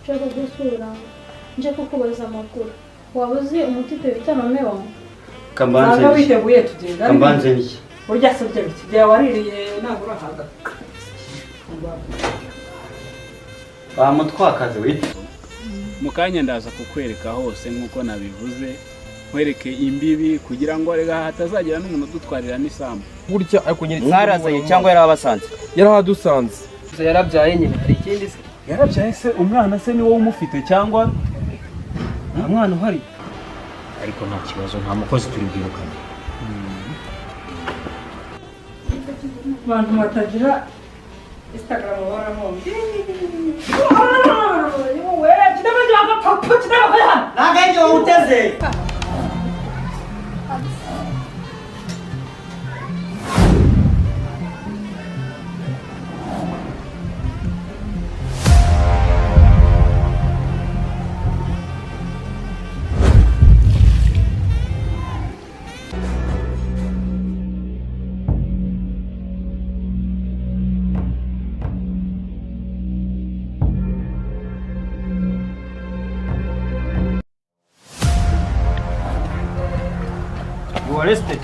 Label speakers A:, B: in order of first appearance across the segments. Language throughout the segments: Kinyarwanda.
A: nshaka gusura nje kukubaza amakuru waba uzi umutipe bita Romeo
B: Kambanze witeguye tugenda
C: Kambanze niki
B: urya se bye waririye ntabwo urahaga
C: bamutwakaze wite
D: mukanya ndaza kukwereka hose nkuko nabivuze kwereke imbibi kugira ngo rega hatazagira n'umuntu dutwarira n'isambu
E: burya ariko nyine
C: mwarazanye cyangwa yarabasanze
E: yarahadusanze
B: yarabyaye nyine hari ikindi se
D: yarabyaye se umwana se ni wowe umufite cyangwa
C: nta mwana uhari ariko nta kibazo nta mukozi turi bwirukane
B: abantu batagira Instagram baramo wewe kidabajya papa kidabajya
C: nagaje uteze arrested.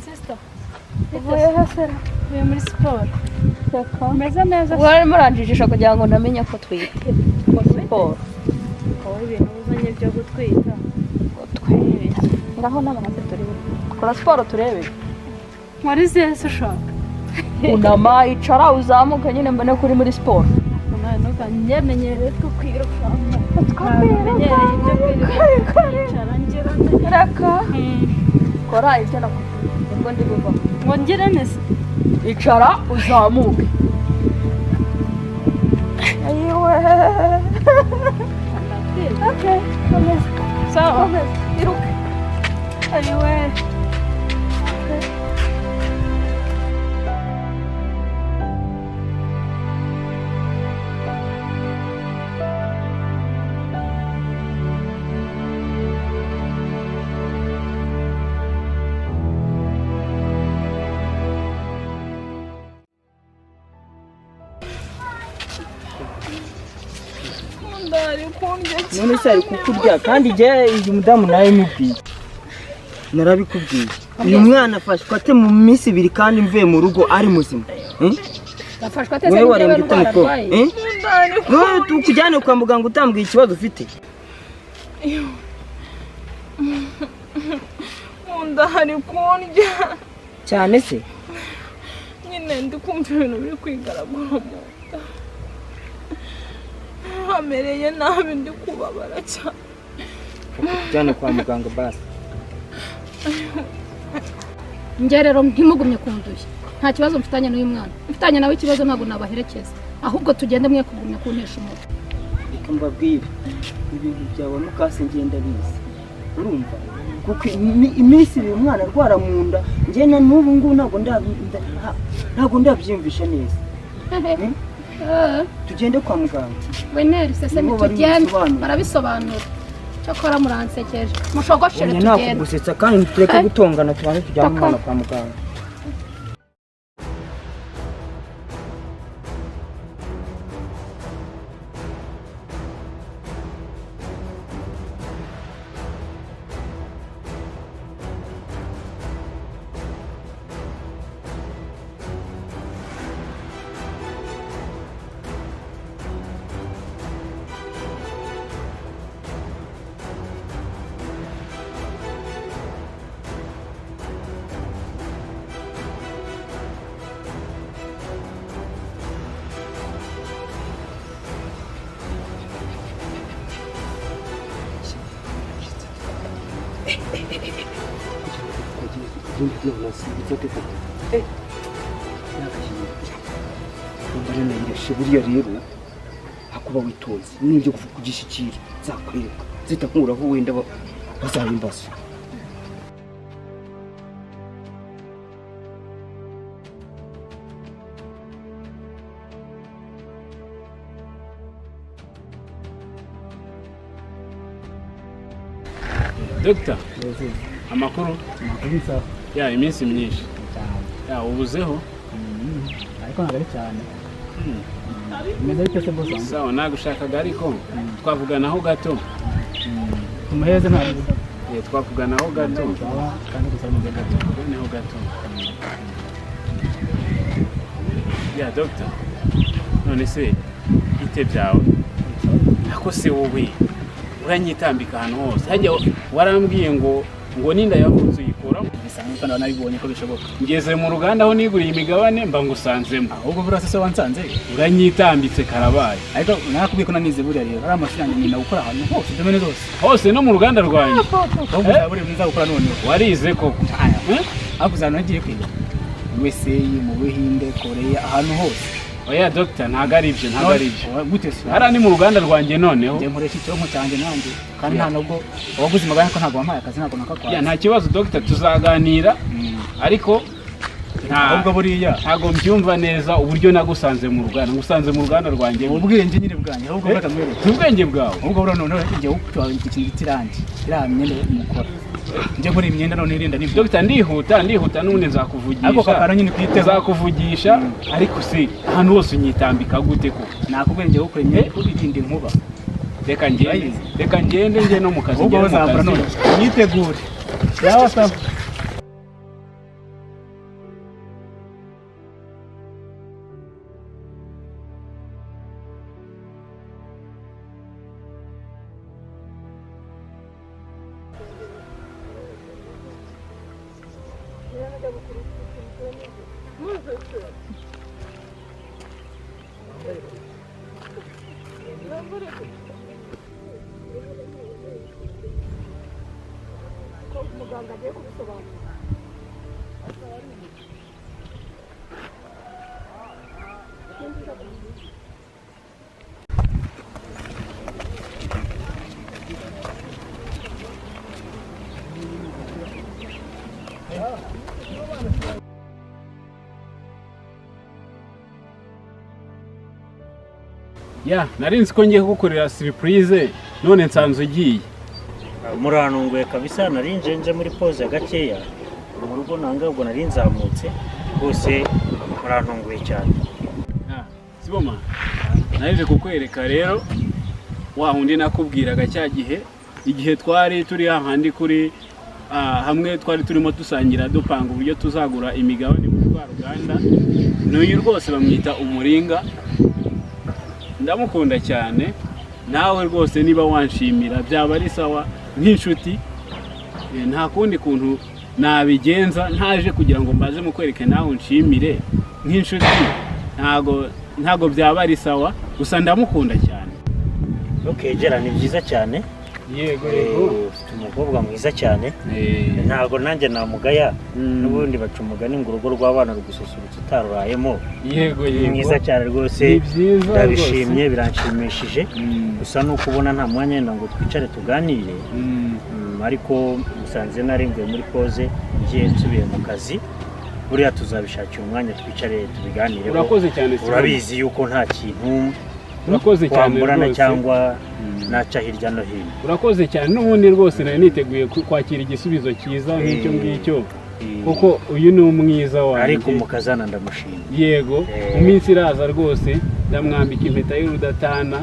A: Sister, uvuye hasera uvuye muri siporo meze neza
F: wari muranjijisha kugira ngo namenye ko twite siporo
A: aho ibintu uzanye byo gutwita
F: twebe ngaho n'abantu turebe kora siporo turebe
A: wari zese ushaka
F: unama icara uzamuka nyine mbone kuri muri siporo
A: nuka nyemenyere two kwiruka
F: twamenyereye
A: ibyo kwicara ngira
F: reka kora ibyo nakubwiye ngo ndi buva
A: ngo ngire neza
F: icara uzamuke ayiwe okay komeza
A: sawa
F: iruka ayiwe
B: none se ari kukurya kandi je uyu mudamu nawe mubwiye narabikubwiye uyu mwana afashwe ate mu minsi ibiri kandi mvuye mu rugo ari muzima
F: gafashwa ateze n'ibyo barwaye
B: wowe tukujyane kwa muganga utambwiye ikibazo ufite
A: munda hari kundya
B: cyane se
A: nyine ndi kumva ibintu biri kwigaragura mu nda hamereye nabi ndi kubabara cyane
B: tukujyane kwa muganga basi
F: njye rero ntimugumye kundushya nta kibazo mfitanye n'uyu mwana mfitanye nawe ikibazo ntabwo nabaherekeza ahubwo tugende mwe kugumya kuntesha umutwe
B: reka mbabwire ibintu byawe mukase ngenda bizi urumva kuko iminsi ibiri umwana arwara mu nda njye na n'ubu ngubu ntabwo ndabyiyumvisha neza tugende kwa muganga
F: weneri sese tugende barabisobanura cyakora muransekeje mushogoshere tugende
B: ntabwo gusetsa kandi tureke gutongana tubanze tujyane umwana kwa muganga Ubundi nasimbutse kwifata. Nakashiye. Mbare nayirashe buriya rero hakuba witonze. Ninje kugishikira zakwereka. Zitakuraho wenda bazabimbaza.
D: Doctor, amakuru ya iminsi myinshi ya ubuzeho
C: ariko nagari cyane meze ariko se bosa
D: sawa nagushakaga ariko twavuganaho gato
C: tumuheze ntabwo
D: twavuganaho gato
C: kandi gusa mu gato
D: tuvuganeho gato ya doctor none se ite byawe ako se wowe uranyitambika ahantu hose hajya warambwiye ngo ninda yavutse uyikuramo
C: bisanzwe kandi nabibonye ko bishoboka
D: ngeze mu ruganda aho niguriye imigabane mba ngusanzemo
C: ahubwo burase se wansanze
D: uranyitambitse karabaye
C: ariko nakubwiye ko nanize buriya rero ari amafaranga nyina gukora ahantu hose domene zose
D: hose no mu ruganda rwanjye
C: ahubwo zaburi mwiza gukora none
D: warize koko
C: akuzana nagiye kwiga USA mu Buhinde Korea ahantu hose
D: oya doctor ntago ari ibyo
C: gute se
D: hara ni mu ruganda rwanjye noneho
C: ngiye nkoresha icyonko cyanjye nanjye kandi nta nubwo waguze magana ko ntago wampaye akazi ntago nakakwaye
D: ya nta kibazo doctor tuzaganira ariko
C: ahubwo buriya
D: ntago mbyumva neza uburyo nagusanze mu ruganda rwanjye
C: ubwenge nyine bwanjye ahubwo baka mwereke
D: ubwenge bwawe
C: ahubwo buriya none ngiye gukora ikintu gitirangi iramye mukora nje muri imyenda none irinda ni
D: doctor ndihuta none nzakuvugisha
C: ariko kakara nyine kwite
D: nzakuvugisha ariko se ahantu hose unyitambika gute ko
C: nakubwiye ngiye gukora imyenda kubitinda inkuba
D: reka ngende nje no mu kazi
C: ahubwo bazakora none yitegure yawa sawa
D: ya narinzi ko ngiye kugukorera surprise none nsanze ugiye
G: murantunguye kabisa narinje muri pause gakeya mu rugo nanga ubwo narinzamutse bose murantunguye cyane
D: siboma naje kukwereka rero wa undi nakubwiraga cya igihe twari turi hahandi kuri hamwe twari turimo dusangira dupanga uburyo tuzagura imigabane mu ruganda n'uyu rwose bamwita umuringa ndamukunda cyane nawe rwose niba wanshimira byaba ari sawa nk'inshuti nta kundi kuntu nabigenza ntaje kugira ngo mbaze mukwereke nawe nshimire nk'inshuti ntago byaba ari sawa gusa ndamukunda cyane
G: okay gera ni byiza cyane
D: yego
G: ufite umukobwa mwiza cyane ntago nanjye namugaya n'ubundi bacumuga n'ingurugo rw'abana rugususurutsa utarurayemo
D: yego
G: mwiza cyane rwose ndabishimye biranshimishije gusa nuko ubona nta mwanya ngo twicare tuganire ariko musanze narimbuye muri pause ngiye nsubiye mu kazi buriya tuzabishakira umwanya twicare tubiganire
D: urakoze cyane
G: urabizi yuko nta kintu
D: urakoze cyane rwose
G: cyangwa naca hirya no hino
D: urakoze cyane n'ubundi rwose nari niteguye kwakira igisubizo cyiza nk'icyo ngicyo kuko uyu ni umwiza wanjye
G: ariko mukazana ndamushimye
D: yego mu minsi iraza rwose ndamwambika impeta y'urudatana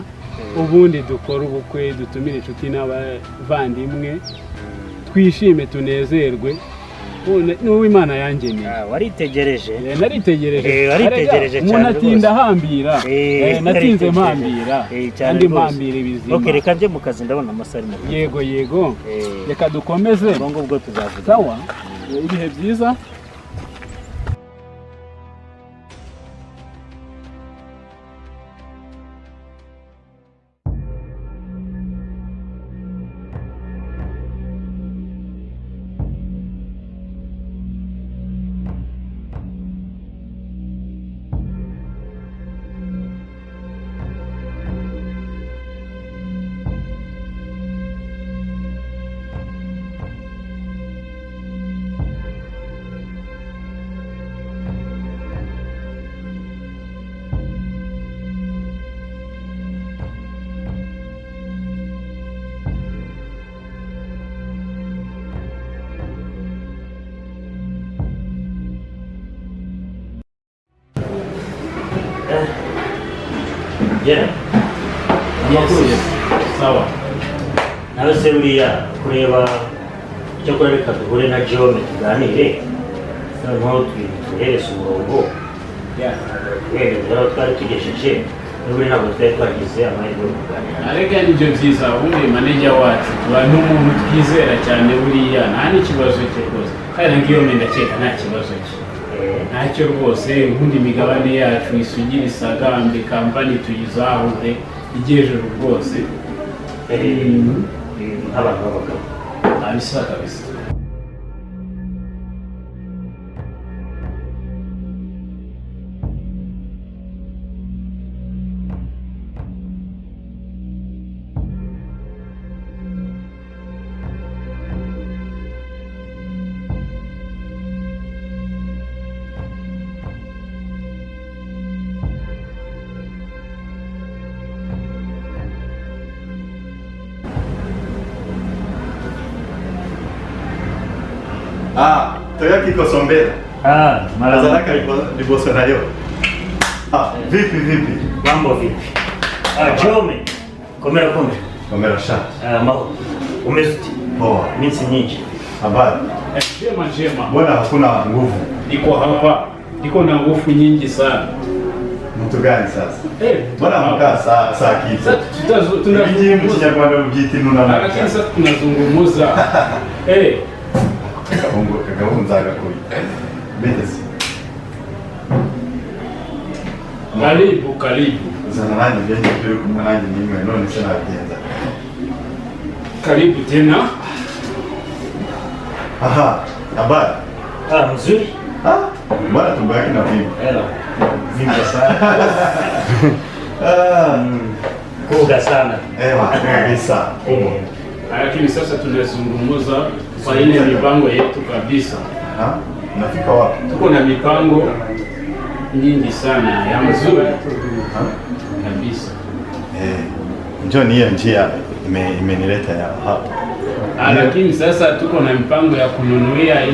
D: ubundi dukora ubukwe dutumire inshuti n'abavandimwe twishime tunezerwe n'uwo Imana yangeneye
G: waritegereje
D: naritegereje umuntu atinda ahambira natinze mpambira kandi mpambira ibizima
G: okay reka nje mu kazi ndabona amasari mu
D: yego reka dukomeze
G: ubwo tuzavuga
D: sawa ibihe byiza
G: Gera.
D: Sawa.
G: Nawe se buriya kureba icyo kora reka duhure na Giome tuganire. Noneho tuhereze umurongo. Wenda twari tugejeje. N'ubu ntabwo twari twagize amahirwe yo kuganira.
D: Arega nibyo byiza ubundi manager wacu tuba n'umuntu twizera cyane buriya nta n'ikibazo cye rwose. Kandi Giome ndakeka nta kibazo cye. Ntacyo rwose ubundi imigabane yacu isugira isagambe kampani tuyizahure igejejwe rwose.
G: Abantu b'abagabo.
D: Abisa kabisa.
H: Toya kiko sombera.
G: Mara
H: Zaraka liboso nayo. Vipi?
G: Mambo vipi? Giome. Komera.
H: Komera sha.
G: Maho. Umezuti.
H: Poa.
G: Minsi nyingi.
H: Habari.
D: Jema.
H: Mbona hakuna nguvu?
D: Niko hapa. Niko na nguvu nyingi sana.
H: Mtu gani sasa? Mbona mkaa saa kitu?
D: Sasa
H: tunazungumza Kinyarwanda mjiti nuna na.
D: Lakini sasa tunazungumza.
H: Mungu kagahunzaga kuri. Bitesi.
D: Karibu.
H: Zana nanjye byenye turi kumwe nanjye nimwe none se nabigenza.
D: Karibu tena.
H: Habari.
G: Mzuri.
H: Mbona tumbo yake na vipi?
G: Vimba sana. Kuga sana.
H: Kabisa.
D: Lakini sasa tunazungumza kwa ile mipango yetu kabisa.
H: Nafika wapi?
D: Tuko na mipango nyingi sana ya mzuri kabisa.
H: Njoo ni hiyo njia imenileta hapa.
D: Lakini sasa tuko na mipango ya kununulia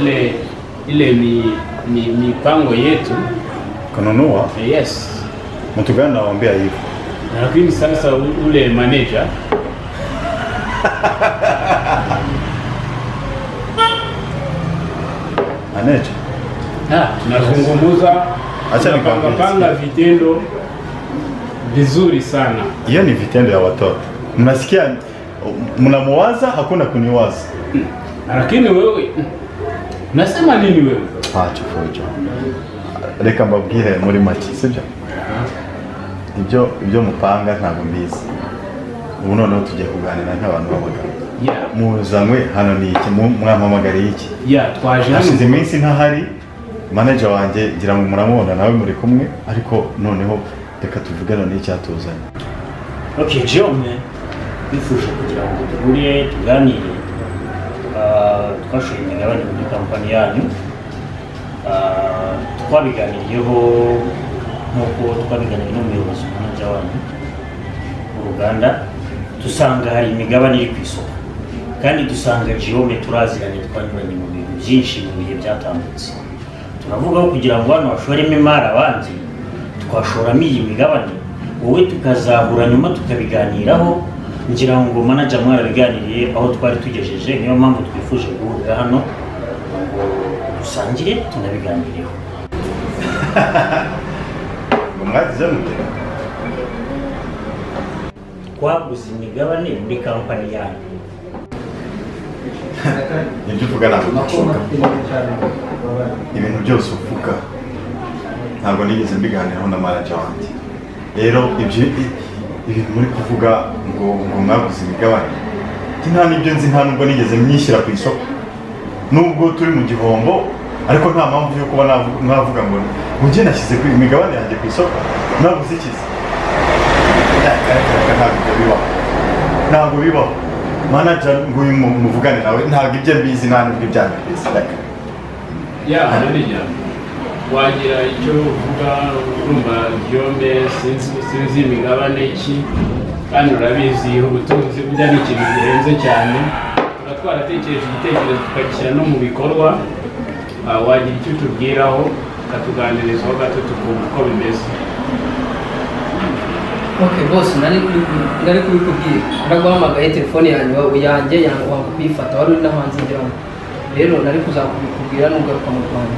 D: ile mipango yetu.
H: Kununua?
D: Yes.
H: Mtu gani anawaambia hivyo?
D: Lakini sasa ule manager
H: Manager?
D: Tunazungumza.
H: Acha
D: panga vitendo vizuri sana.
H: Hiyo ni vitendo ya watoto. Mnasikia mnamuwaza hakuna kuniwaza.
D: Lakini wewe nasema nini wewe?
H: Acha fojo. Reka mbabwire muri make sibyo? Ibyo mupanga ntabwo mbizi. Ubu noneho tugiye kuganira nk'abantu b'abagabo. Muzanywe hano ni iki mwampamagariye iki?
D: Twaje
H: hashize iminsi ntahari. Manager wanjye ngira ngo muramubona nawe muri kumwe ariko noneho reka tuvugane n'icyatuzanye.
G: Okay, Giome. Bifuje kugira ngo duhure tuganire. Twashoye imigabane muri kampani yanyu. Twabiganiriyeho nk'uko twabiganiriye n'umuyobozi manager wanyu uruganda. Dusanga hari imigabane iri ku isoko kandi dusanga Giome turaziranye twanyuranye mu bintu byinshi mu bihe byatambutse. Turavuga ko kugira ngo hano bashoremo imari abandi twashoramo iyi migabane wowe tukazahura nyuma tukabiganiraho. Ngira ngo manager mwarabiganiriye aho twari tugejeje, niyo mpamvu twifuje guhurira hano ngo dusangire tunabiganireho.
H: Mwagize mute?
G: Twaguze imigabane muri kampani yanyu.
H: Ibyo uvuga ntabwo bishoboka. Ibintu byose uvuga ntabwo nigeze mbiganiraho na manager wanjye. Rero ibintu muri kuvuga ngo mwaguze imigabane nta n'ibyo nzi, nta nubwo nigeze myishyira ku isoko. Nubwo turi mu gihombo ariko nta mpamvu yo kuba mwavuga ngo njye nashyize ku imigabane yanjye ku isoko mwaguze ikizi. Ntabwo bibaho. Manager nguyu muvugane nawe ntabwo ibyo mbizi nta n'ubwo ibyanyu mbizi.
D: Manager wagira icyo uvuga urumva Giome sinzi imigabane iki kandi urabizi ubutunzi burya ni ikintu gihenze cyane. Twaratekereje igitekerezo tukagishyira no mu bikorwa. Wagira icyo tubwiraho ukatuganirizaho gato tukumva uko bimeze.
I: Okay boss, nari kubikubwira ndaguhamagaye telefone yanjye wanga kuyifata wari uri no hanze njyamo rero nari kuzakubikubwira n'ugaruka mu Rwanda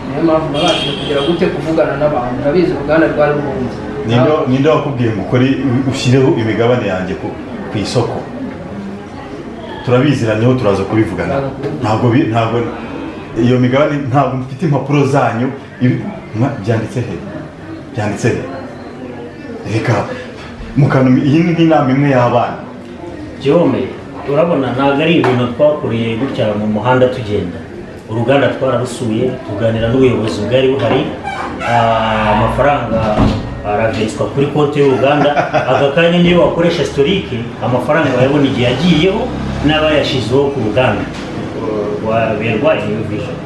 I: niyo mpamvu nabashije kugera gute kuvugana n'abantu urabizi uruganda rwari ruhunze
H: ninde wakubwiye ngo ukore ushyireho imigabane yanjye ku isoko turabiziranyeho turaza kubivugana ntabwo iyo migabane ntabwo mfite impapuro zanyu byanditse he reka mukanu iyi ni inama imwe y'abana
G: Giome urabona ntabwo ari ibintu twakuriye gutya mu muhanda tugenda uruganda twararusuye tuganira n'ubuyobozi bwari buhari amafaranga araviswa kuri konti y'uruganda aka kanya niyo wakoresha historique amafaranga bayabona igihe yagiyeho n'abayashizeho ku ruganda rwa Vision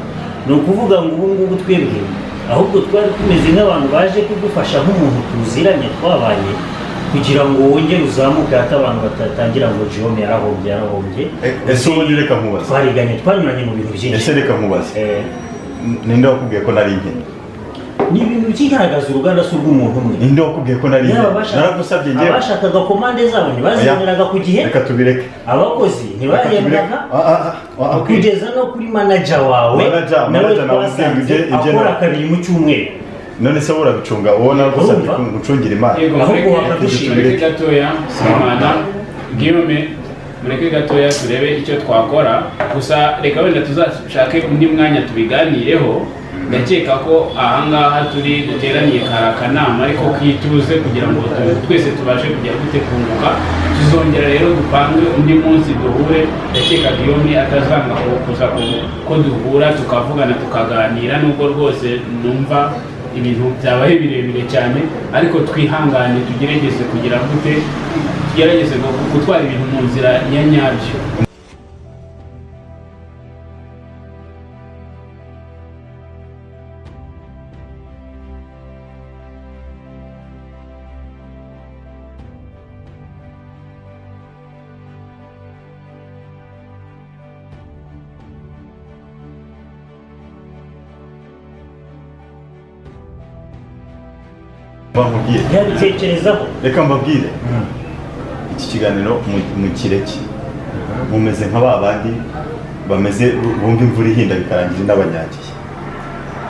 G: ni ukuvuga ngo ubu ngubu twebwe ahubwo twari tumeze nk'abantu baje kugufasha nk'umuntu tuziranye twabanye kugira ngo wongere uzamuke hata abantu batatangira ngo Giome yarahombye
H: ese ubundi reka nkubaze
G: twariganye twanyuranye mu bintu byinshi
H: ese reka nkubaze ninde wakubwiye ko nari nkene
G: ni ibintu bikigaragaza uruganda si urw'umuntu umwe
H: ninde wakubwiye ko nari nkene naragusabye ngewe
G: abashakaga komande zabo ntibazemeraga ku gihe
H: reka tubireke
G: abakozi ntibahembwaga kugeza no kuri manager wawe nawe twasanze akora kabiri mu cyumweru
H: none se urabicunga ubona gusabye gucungira imana
G: ahubwo wakadushimira
D: gatoya Simana Giome mureke gatoya turebe icyo twakora gusa reka wenda tuzashake undi mwanya tubiganireho ndakeka ko ahangaha turi duteraniye karakanama ariko kwituze kugira ngo twese tubashe kujya gutekunguka tuzongera rero dupange undi munsi duhure ndakeka Giome atazanga kuza ko duhura tukavugana tukaganira nubwo rwose numva ibintu byabaye birebire cyane ariko twihangane tugerageze kugira gute tugerageze gutwara ibintu mu nzira ya nyabyo
H: reka mbabwire iki kiganiro mu kireki mumeze nka ba bandi bameze bumva imvura ihinda bikarangira n'abanyagiye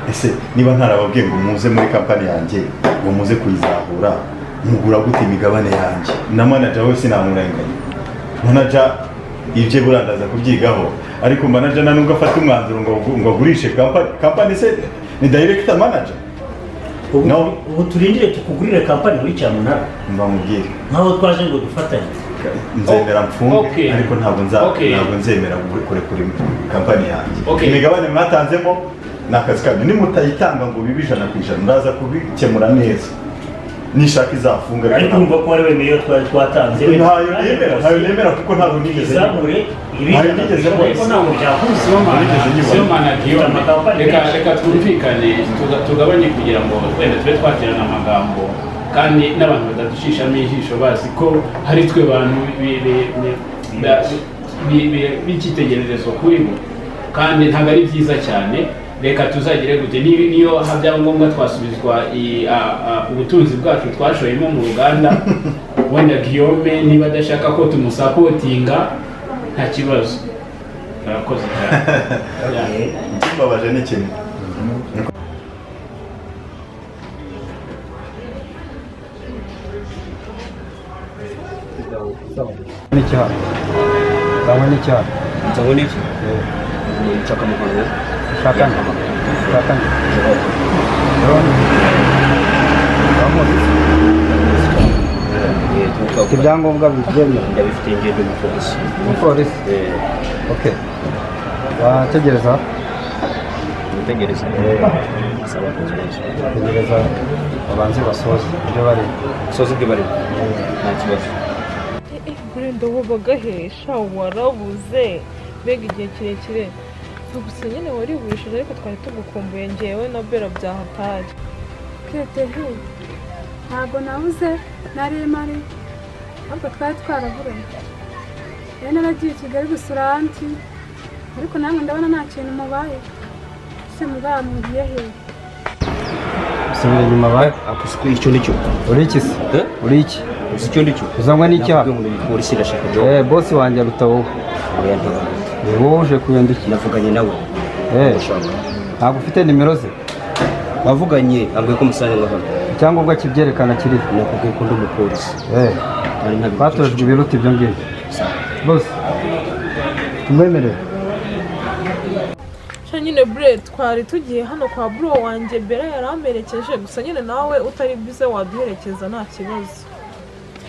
H: ese niba ntarababwiye ngo muze muri kampani yanjye ngo muze kuyizahura mugura gute imigabane yanjye na manager we sinamurenganya manager ibyo burandaza kubyigaho ariko manager na nubwo afata umwanzuro ngo agurishe kampani se ni director manager
G: ubu turindire tukugurire kampani muri cyamunara
H: mbamubwire
G: nkaho twaje ngo dufatanye
H: nzemera mfunge ariko ntabwo nzemera kurekura kampani yanjye imigabane mwatanzemo ni akazi kanyu nimutayitanga ngo bibe 100% ndaza kubikemura neza nishaka izafunga
G: ariko urumva ko wari wemeye twari twatanze
H: ntayo nemera kuko ntabwo nigeze
G: ariko ntabwo byakunze
D: Simana Giome reka twumvikane tugabanye kugira ngo wenda tube twaterana amagambo kandi n'abantu badadushishamo ijisho bazi ko hari twe bantu b'icyitegererezo kuri bo kandi ntabwo ari byiza cyane reka tuzagire gute niyo byaba ngombwa twasubizwa ubutunzi bwacu twashoyemo mu ruganda wenda Giome niba adashaka ko tumusapotinga nta kibazo arakoze cyane
H: ikibabaje ni kimwe
J: n'icyaha cyangwa n'icyaha
C: cyangwa n'iki nshaka mu Rwanda
J: shakana ibyangombwa bibyemera
G: ndabifite ingendo
J: umupolisi okay wategereza
C: gutegereza
J: tegereza babanze basoze ibyo bari
C: soze ibyo bari nta kibazo
K: Brenda wabagahesha warabuze mbega igihe kirekire gusa nyine warigurishije ariko twari tugukumbuye ngewe na Bera byahatari
F: Ketehi ntabwo nabuze nari mari ahubwo twari twaraburanye rero naragiye i Kigali gusura anti ariko namwe ndabona nta kintu mubaye se mubamuriye he
J: subira inyuma baye
L: akusiko icyo nicyo
J: uri iki se uri iki
L: icyo nicyo
J: uzanywa n'iki hano
L: polisi irashaka Giome
J: boss wanjye aruta wowe wowe uje kuyandikira
L: navuganye nawe
J: ntabwo ufite nimero ze
L: wavuganye ambwiye ko musanga hano
J: icyangombwa kibyerekana kiri
L: nakubwiye ko ndi umupolisi
J: batojwe ibiruta ibyo ngibyo boss tumwemerere
K: nyine bre twari tugiye hano kwa bro wanjye bera yaramerekeje gusa nyine nawe utari bize waduherekeza nta kibazo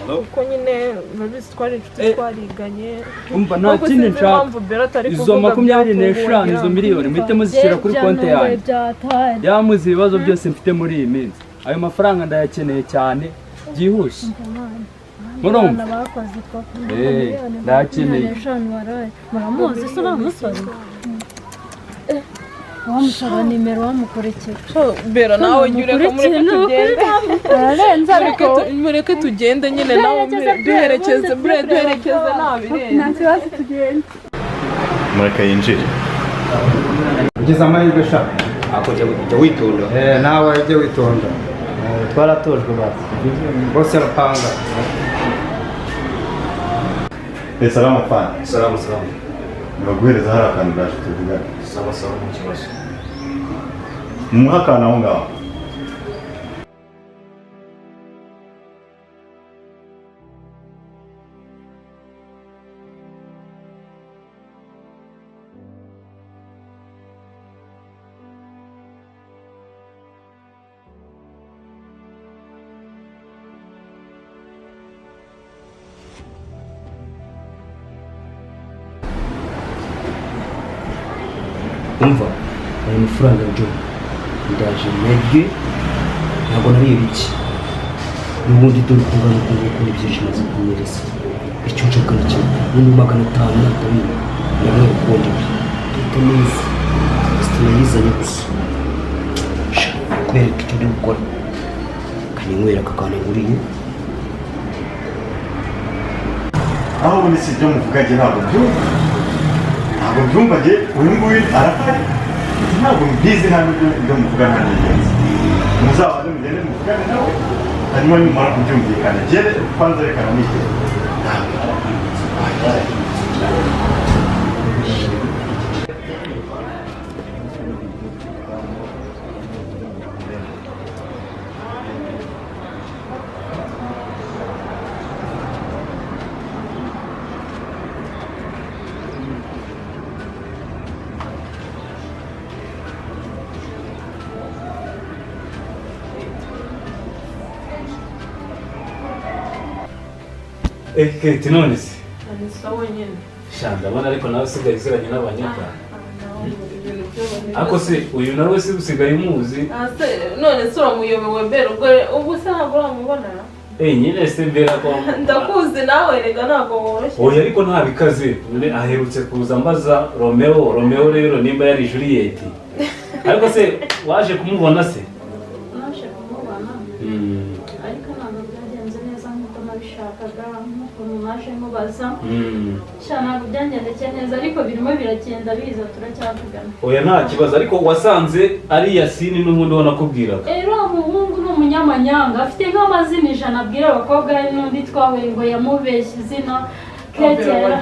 K: kuko nyine urabizi twari inshuti twariganye
M: umva nta kindi nshaka izo 25 izo miliyoni muhite muzishyira kuri konti yanjye yamuze ibibazo byose mfite muri iyi minsi ayo mafaranga ndayakeneye cyane byihuse murumva ndayakeneye
A: muramuzi se uriya musore wamusaba nimero wamukurekera
K: bera nawe nyureka mureke tugende nyine nawe duherekeze bre duherekeze nabirenze
A: nta kibazo tugende
H: mureka yinjire
J: ugize amahirwe sha
L: akujya witonda
J: nawe ujye witonda twaratojwe bose arapanga
H: salamu fana
L: salamu
H: nibaguhereza hari akantu gaje tuvugana
L: sawa mu kibazo
H: muhakana aho ngaho
L: umva ayo mafaranga ya Giome ndaje nabwe ntabwo nariye biki n'ubundi dore kungana ukuntu byinshi maze kunyereza icyo nshaka ni kimwe n'undi 500 natabiri nawe ukundi dufite neza sinayizanye gusa kwereka icyo ndi gukora kanywera kakane nguriye
H: aho ubundi si ibyo muvuga njye ntabwo byumva njye uyu nguyu arahari ntabwo mbizi nta n'ibyo muvuga nta n'ingenzi muzabaze mugende muvugane nawe hanyuma nimara kubyumvikana njye kwanza reka namwite
D: Keti none se
K: sawa nyine
D: shanda abona ariko nawe usigaye uziranye n'abanyarwanda ako se uyu nawe se usigaye umuzi
K: none se uramuyobewe mbere ubwo se ntabwo uramubona
D: nyine se mbera ko
K: ndakuzi nawe rega ntabwo woroshye
D: oya ariko ntabikaze aherutse kuza mbaza Romeo rero nimba yari Juliet ariko se waje kumubona se
A: naje kumubona ariko ntabwo byagenze neza nk'uko nabishakaga nk'ukuntu naje mubaza ntabwo byangendekeye neza ariko birimo biragenda biza turacyavugana
D: oya nta kibazo ariko wasanze ari Yasini n'ubundi wanakubwiraga
A: uriya muhungu ni umunyamanyanga afite nk'amazina 100 abwira abakobwa hari n'undi twahuye ngo yamubeshye izina
K: ketera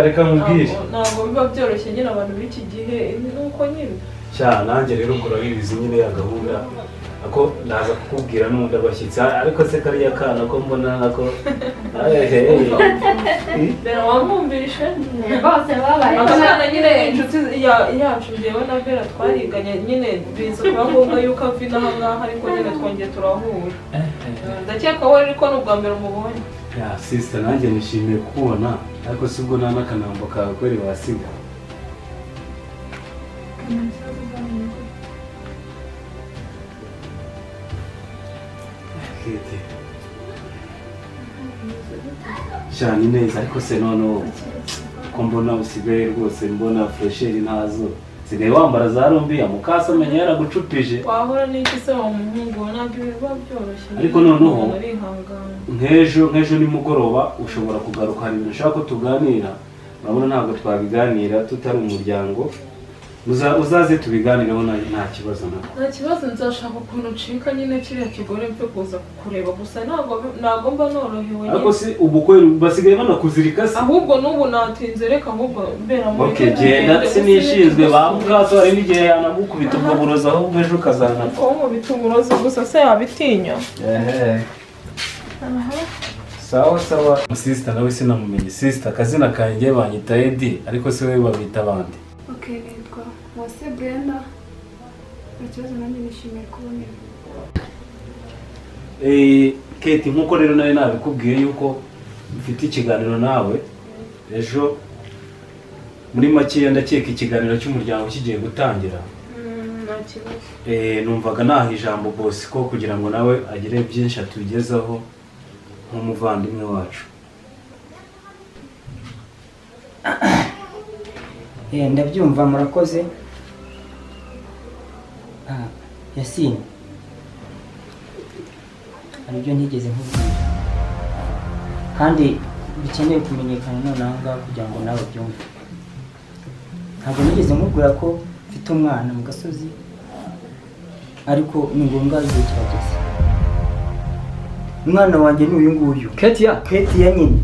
D: reka nkubwire
K: ntabwo biba byoroshye nyine abantu b'iki gihe nuko nyine
D: nanjye rero ubwo urabizi nyine ya gahunda ako naza kukubwira n'undi abashyitsi ariko se kariya kana ko mbona nako
K: bera wamwumvishe
A: bose babaye
K: akana nyine inshuti yacu njyewe na Bera twariganye nyine biza kuba ngombwa yuko ava inaha ngaha ariko nyine twongeye turahura ndakeka we ariko ni ubwa mbere umubonye
D: sister nanjye nishimiye kukubona ariko si ubwo nta n'akanambo kawe kweri wasiga cyane neza ariko se noneho ko mbona usigaye rwose mbona fresheri ntazo sigaye wambara za rumbiya mukasa amenya yaragucupije
K: wahora n'iki se wa muhungu ntabwo biba byoroshye
D: ariko noneho nk'ejo nimugoroba ushobora kugaruka hari ibintu ushaka ko tuganira urabona ntabwo twabiganira tutari umuryango uzaze tubiganireho nta kibazo nako.
K: Nta kibazo, nzashaka ukuntu ncika nyine kiriya kigore mfe kuza kukureba, gusa ntabwo mba norohewe.
D: Ariko si ubukwe basigaye banakuzirika se?
K: Ahubwo n'ubu natinze, reka ahubwo mbera muri
D: Okay, genda sinishinzwe bamukaso hari n'igihe yanagukubita ubwo burozi ahubwo ejo ukazanapfa.
K: Ko mubita uburozi gusa se yabitinya.
D: Sawa sawa. Sister nawe sinamumenye. Sister kazina kanjye banyita Edi ariko se we babita bandi.
N: Okay, nitwa Wase Brenda. Ikibazo nanjye nishimiye kubonera.
D: Kate nkuko rero nawe nabikubwiye yuko mfite ikiganiro nawe ejo muri make ndakeka ikiganiro cy'umuryango kigiye gutangira.
K: Nta kibazo.
D: Numvaga naha ijambo boss ko kugira ngo nawe agire byinshi atugezaho nk'umuvandimwe wacu.
B: Ndabyumva murakoze. Yasine, hari ibyo ntigeze nkubwira kandi bikeneye kumenyekana nonaha ngaha kugira ngo nawe byumve. Ntabwo nigeze nkubwira ko mfite umwana mu gasozi, ariko ni ngombwa igihe kirageze. Umwana wanjye ni uyu nguyu.
M: Ketia
B: nyine.